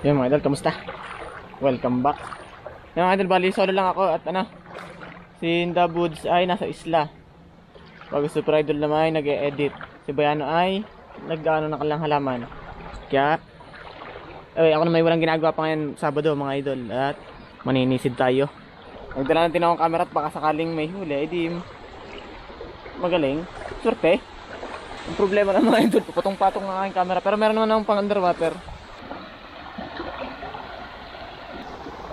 Yung mga idol, kamusta? Welcome back. Yung mga idol, bali solo lang ako at si Indabuds ay nasa isla. Pag Super Idol naman ay nag-e-edit. Si Bayano ay nag-ano na kalang halaman. Kaya ako na may walang ginagawa pa ngayon Sabado mga idol at maninisid tayo. Nagdala natin akong camera at baka sakaling may huli, edi magaling. Swerte. Ang problema ng mga idol, puputong-patong ng aking camera pero meron naman akong pang underwater.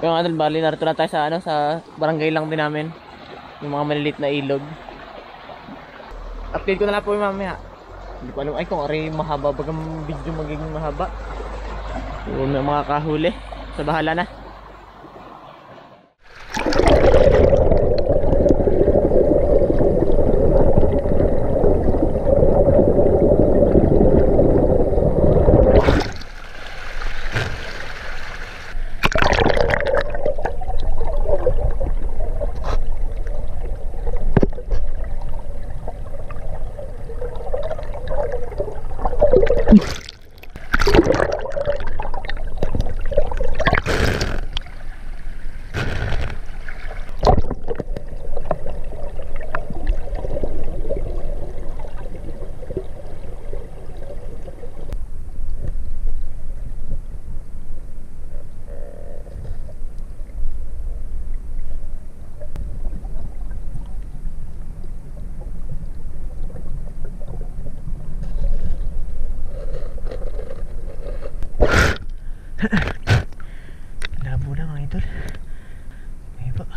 Yung idol, bali narito na tayo sa barangay lang din namin. Yung mga maliliit na ilog. Update ko na lang po yung mamaya. Hindi ko alam ay kung aray mahaba bagang video magiging mahaba. Yung mga kahuli. Sa bahala na. Labo na mga idol. May ba?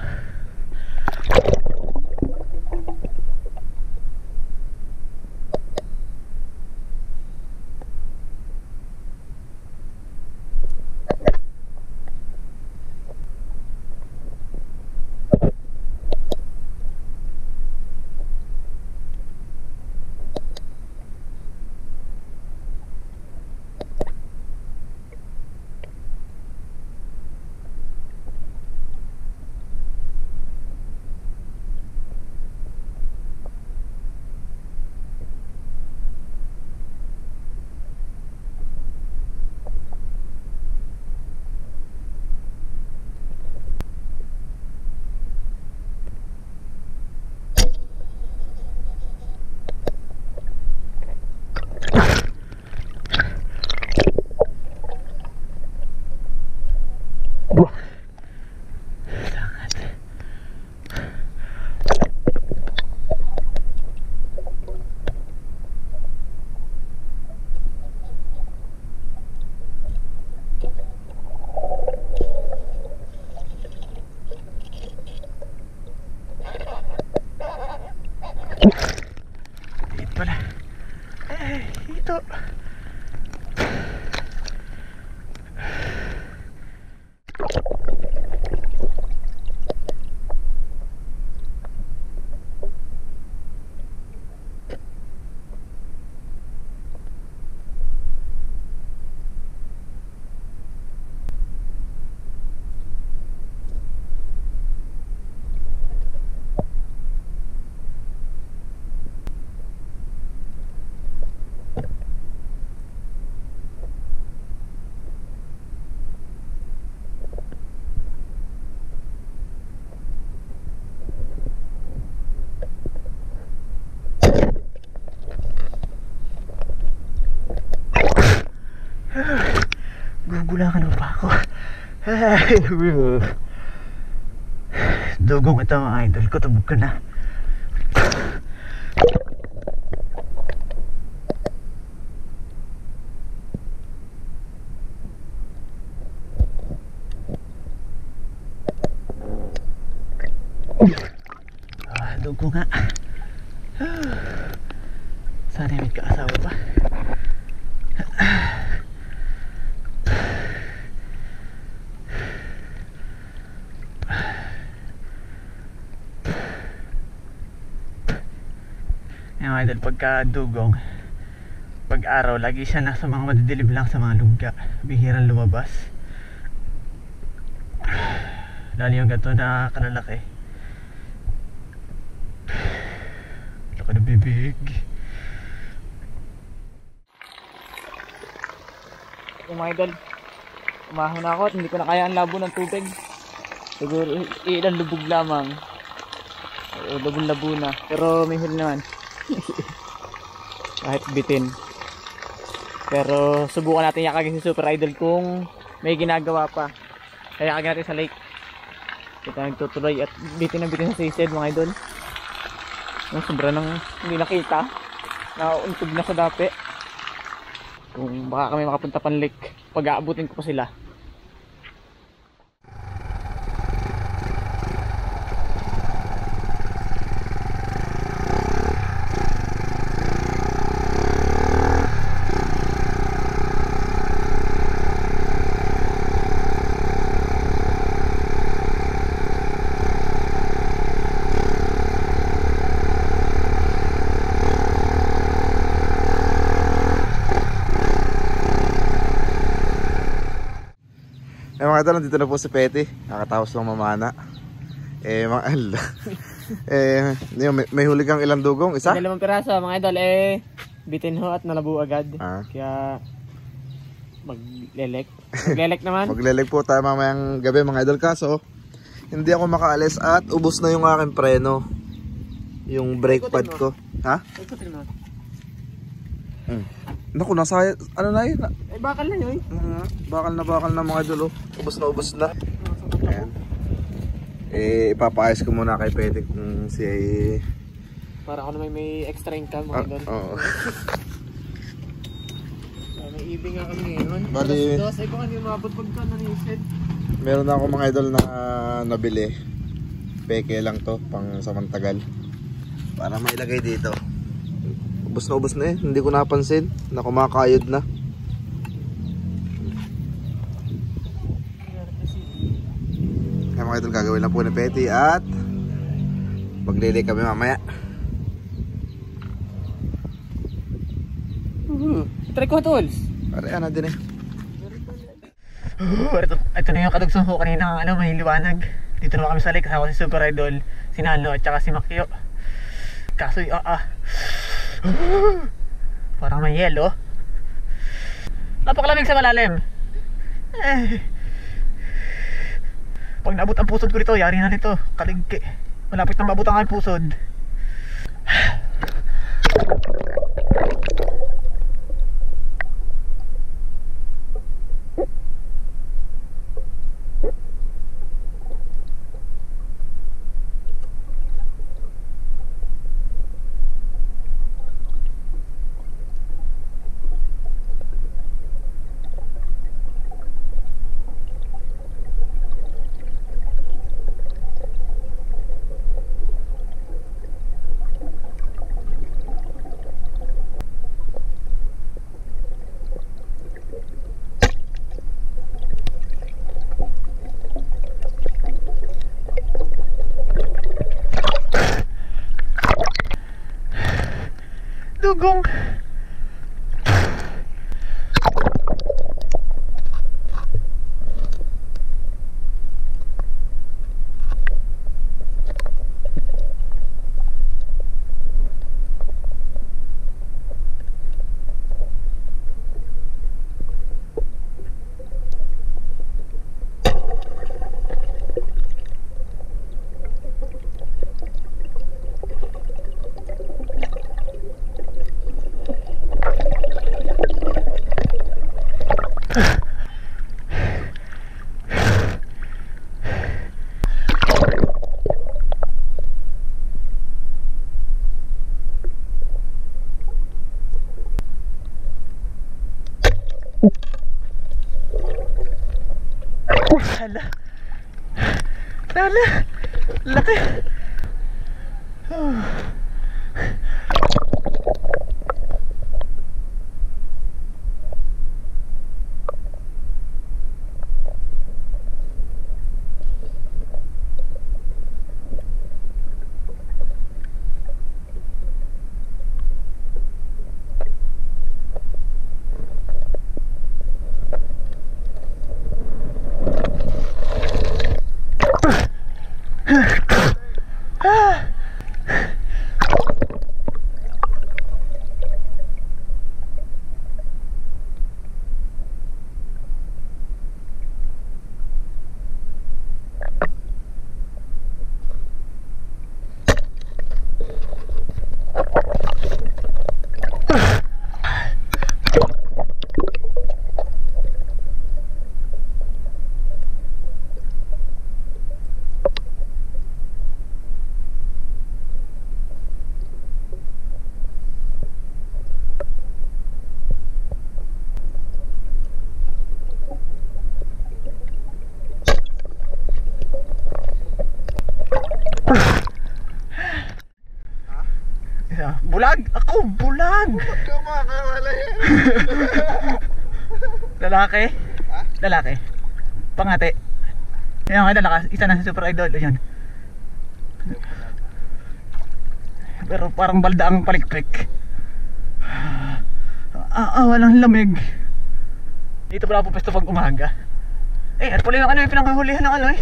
Dito pala. Ito. Gugulakan pa ako. Dugong ito mga idol ko, tubog ka na. Dugo nga. Sana may kaasawa pa. Yung idol, pagka dugong pag araw, lagi siya nasa mga madidilim lang sa mga lugga, bihirang lumabas. Lalo yung gato na kalalaki, laki na bibig. Yung mga idol, Umahon na ako at hindi ko na kaya ang labo ng tubig. Siguro ilang lubog lamang. Lubog-labo na. Pero may huli naman. Kahit bitin. Pero subukan natin yakagin si Super Idol kung may ginagawa pa. Kaya yakagin natin sa lake. Kita nagtutuloy at bitin na bitin sa sisid mga idol. Sobra nang hindi nakita. Nauuntog na sa dapi. Kung baka kami makapunta pan lake, pag-aabutin ko pa sila. Mga idol, nandito na po si Petty. Nakatapos lang mamana. Mga idol. May huli kang ilang dugong? Isa? 2 piraso mga idol. Bitin ho at nalabo agad. Kaya maglelek. Maglelek naman. Maglelek po tayo mamayang gabi mga idol. Kaso hindi ako makaalis at ubos na yung aking preno. Yung brake pad ko. Ha? Naku, nasa, ano na yun? Bakal na yun. Bakal na mga idol. Ubos na. Ayan. Ipapaayos ko muna kay Petty kung si... Para ako naman may extra income mga idol. Oo. May ibig nga kami ngayon. Bali, Dos, ay kung ano yung mabot pagka nanisid. meron na ako mga idol na nabili. Peke lang to, pang samantagal. Para mailagay dito. Ubos na hindi ko napansin na kumakayod na. Kaya mga idol, gagawin lang po ni Petty at maglilay kami mamaya. Try ko tools. Pare, ano din Ito na yung kadugsong ko kanina, may liwanag. Dito naman kami sa lake, kasama si Super Idol, si Nalo at saka si Makyo. Kaso parang may yelo. Napakalamig sa malalim. Pag naabot ang pusod ko dito, yari na nito. Kaligki. Malapit na maabot ang pusod. Dugong. Hala, laki. bulag! Ako, bulag! Ikaw makakawala yan. Lalaki? Ha? Lalaki. Pangati. Ayan nga, lalakas. Isa na sa Super Idol. Ayan. Pero parang balda ang palikpik. Walang lamig. Dito pala po pwesto pag umaga. At pala yung ano yung pinanghuhulihan ng ano eh.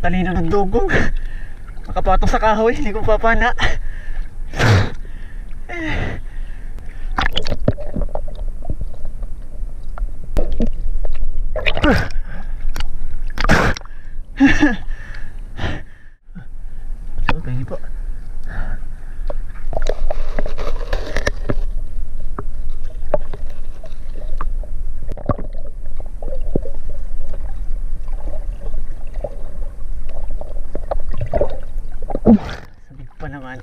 Talino ng dugong. Makapatong sa kahoy, hindi ko papana. Okay po. Sabig pa naman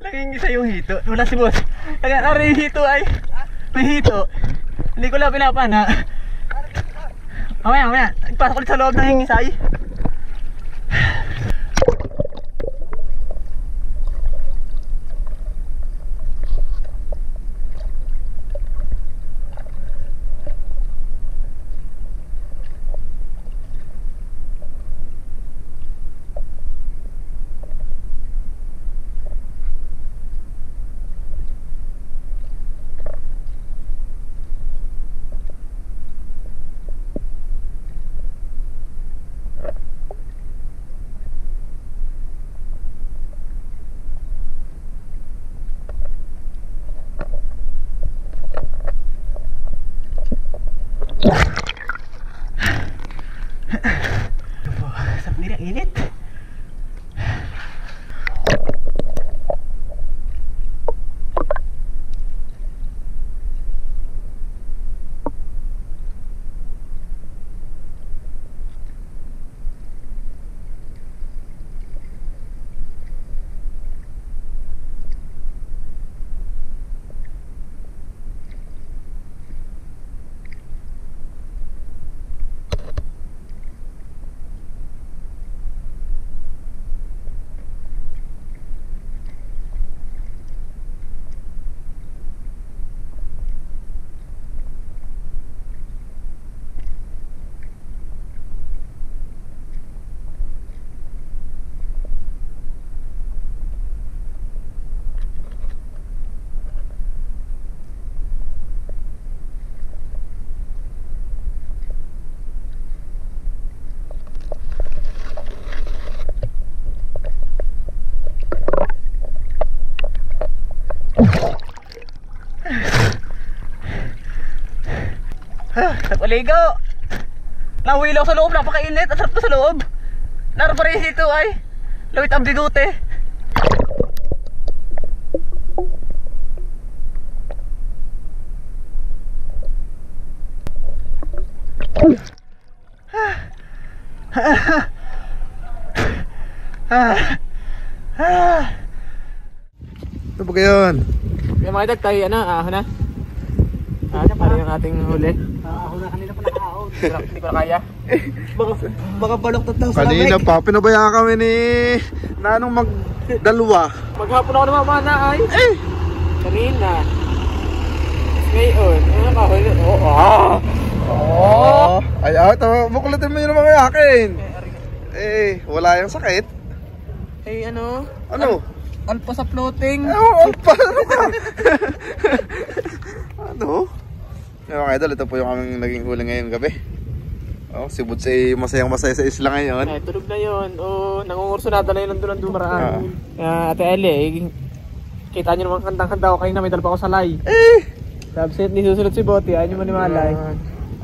Laging isa yung hito. Wala si boss. Ari yung hito ay may hito. Hindi ko lang pinapana. Mamaya. Ipasok ulit sa loob ng hingisay. Nagpaligo. Nahuwi lang sa loob, napakainit. Ang sarap pa sa loob. Naraparin dito ay lawit ang bigote. Ito ba yun? Kaya mga idol, tayo ahon na. Parang yung ating huli. Ahon na kanina pa nakaahon. Hindi ko na kaya. Baka baloktot daw sa lamig. Kanina pa, pinabayaan kami ni Nanong magdalwa. Maghapon ako namamana ay. Kanina. Ngayon, ano ka huli? Ay, bukulatin mo yun naman yung akin. Wala yung sakit. Ay, ano? Ano? Alpa sa floating. Alpa, ano ka? Ano? Yung mga idol, ito po yung aming naging huli ngayong gabi. Si Buds ay masayang masaya sa isla ngayon. Tulog na yun. Nangungursunada na yun nandun dumaraan. Ate Ellie, kita nyo naman kandang-kanda ko kanina, may dala pa ako sa lay. Subset, ni susunod si Boty, ayaw nyo manimalay.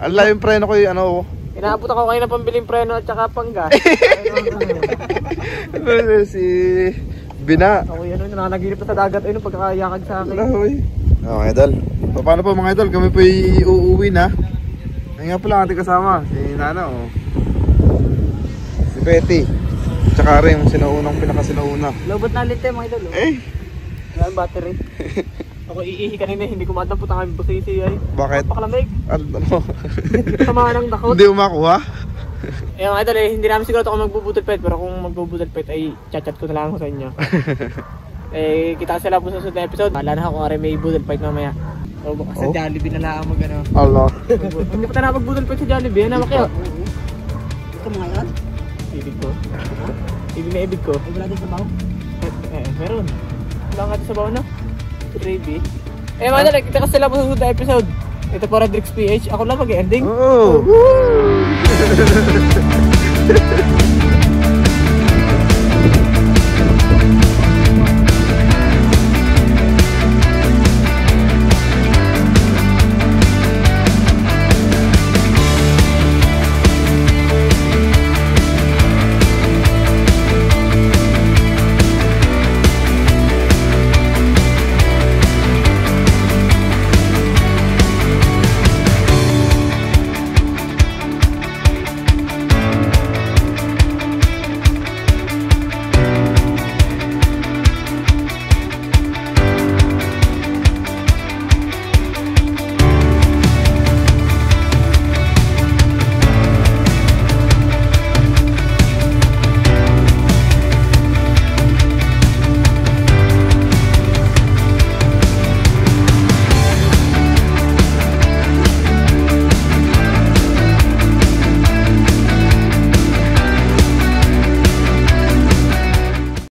Ang layo yung preno ko yung ano. Inaabot ako kanina pambiling preno at saka panggas. Si Bina. Ako yun, nananaginip na sa dagat ayun pagkakayakag sa akin. Mga idol. Paano po mga idol? Kami po uuwi na. Ay nga pala ating kasama. Si Nana si Betty. Tsaka rin yung pinakasinauna. Lobot na lite mga idol. Wala yung battery. Ako iihi kanina, hindi ko madaputan kami busisi ay. Bakit? Pakalamig. Ano? Sama ng dakot. Hindi umakuha? Mga idol hindi namin siguro ako magbubudol pet. Pero kung magbubudol pet ay chat ko na lang ako sa inyo. Kita sila po sa susunod na episode. Wala na ako kung may budol fight mamaya. Bukas sa Jollibee na lang mag-ano. Allah. Hindi pa tayo nagbudol fight sa Jollibee. Ano kaya? Ito mga yan? Ibig ko. Ibig na ibig ko. Ay wala din sa baho? Meron. Wala nga sa baho na. Gravy. Mga idol, kita kasi sila po sa susunod na episode. Ito po Rodrix PH. Ako lang mag-ending. Oh.